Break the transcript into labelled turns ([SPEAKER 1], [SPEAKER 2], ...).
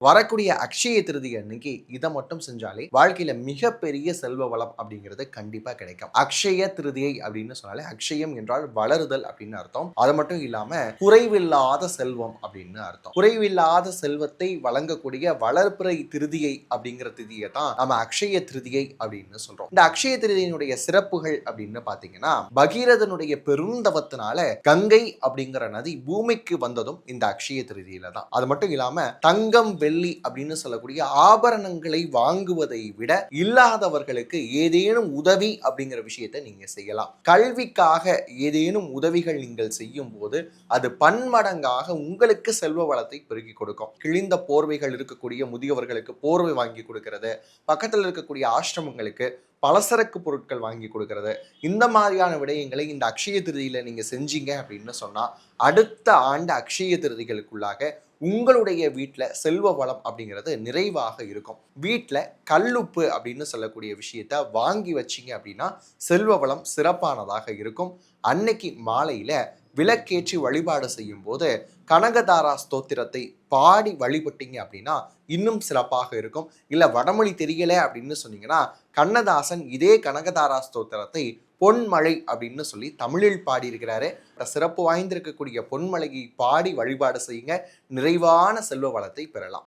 [SPEAKER 1] வரக்கூடிய அக்ஷய திருதி அன்னைக்கு இதை மட்டும் செஞ்சாலே வாழ்க்கையில மிகப்பெரிய செல்வ வளம் அப்படிங்கிறது கண்டிப்பா கிடைக்கும். அக்ஷய திருதியை அப்படின்னு சொன்னாலே அக்ஷயம் என்றால் வளருதல் அப்படின்னு அர்த்தம். அது மட்டும் இல்லாம குறைவில்லாத செல்வம் அப்படின்னு அர்த்தம். குறைவில்லாத செல்வத்தை வழங்கக்கூடிய வளர்பிறை திருதியை அப்படிங்கிற திருதியை தான் நம்ம அக்ஷய திருதியை அப்படின்னு சொல்றோம். இந்த அக்ஷய திருதியினுடைய சிறப்புகள் அப்படின்னு பாத்தீங்கன்னா, பகீரதனுடைய பெருந்தவத்தினால கங்கை அப்படிங்கிற நதி பூமிக்கு வந்ததும் இந்த அக்ஷய திருதியில தான். அது மட்டும் இல்லாம தங்கம் வெள்ளி அப்படின்னு சொல்லக்கூடிய ஆபரணங்களை வாங்குவதை விட இல்லாதவர்களுக்கு ஏதேனும் உதவி அப்படிங்கிற விஷயத்தை நீங்க செய்யலாம். கல்விக்காக ஏதேனும் உதவிகள் நீங்கள் செய்யும் போது அது பன்மடங்காக உங்களுக்கு செல்வ வளத்தை பெருக்கி கொடுக்கும். கிழிந்த போர்வைகள் இருக்கக்கூடிய முதியவர்களுக்கு போர்வை வாங்கி கொடுக்கிறது, பக்கத்தில் இருக்கக்கூடிய ஆசிரமங்களுக்கு பலசரக்கு பொருட்கள் வாங்கி கொடுக்கறது, இந்த மாதிரியான விடயங்களை இந்த அக்ஷய திருதியில நீங்க செஞ்சீங்க அப்படின்னு சொன்னா அடுத்த ஆண்டு அக்ஷய திருதிகளுக்குள்ளாக உங்களுடைய வீட்டில் செல்வ வளம் அப்படிங்கிறது நிறைவாக இருக்கும். வீட்டில் கல்லுப்பு அப்படின்னு சொல்லக்கூடிய விஷயத்த வாங்கி வச்சிங்க அப்படின்னா செல்வ வளம் சிறப்பானதாக இருக்கும். அன்னைக்கு மாலையில் விளக்கேற்றி வழிபாடு செய்யும் போது கனகதாரா ஸ்தோத்திரத்தை பாடி வழிபட்டீங்க அப்படின்னா இன்னும் சிறப்பாக இருக்கும். இல்லை வடமொழி தெரியல அப்படின்னு சொன்னீங்கன்னா கண்ணதாசன் இதே கனகதாரா ஸ்தோத்திரத்தை பொன்மழை அப்படின்னு சொல்லி தமிழில் பாடியிருக்கிறாரு. சிறப்பு வாய்ந்திருக்கக்கூடிய பொன்மலையை பாடி வழிபாடு செய்யுங்க. நிறைவான செல்வ வளத்தை பெறலாம்.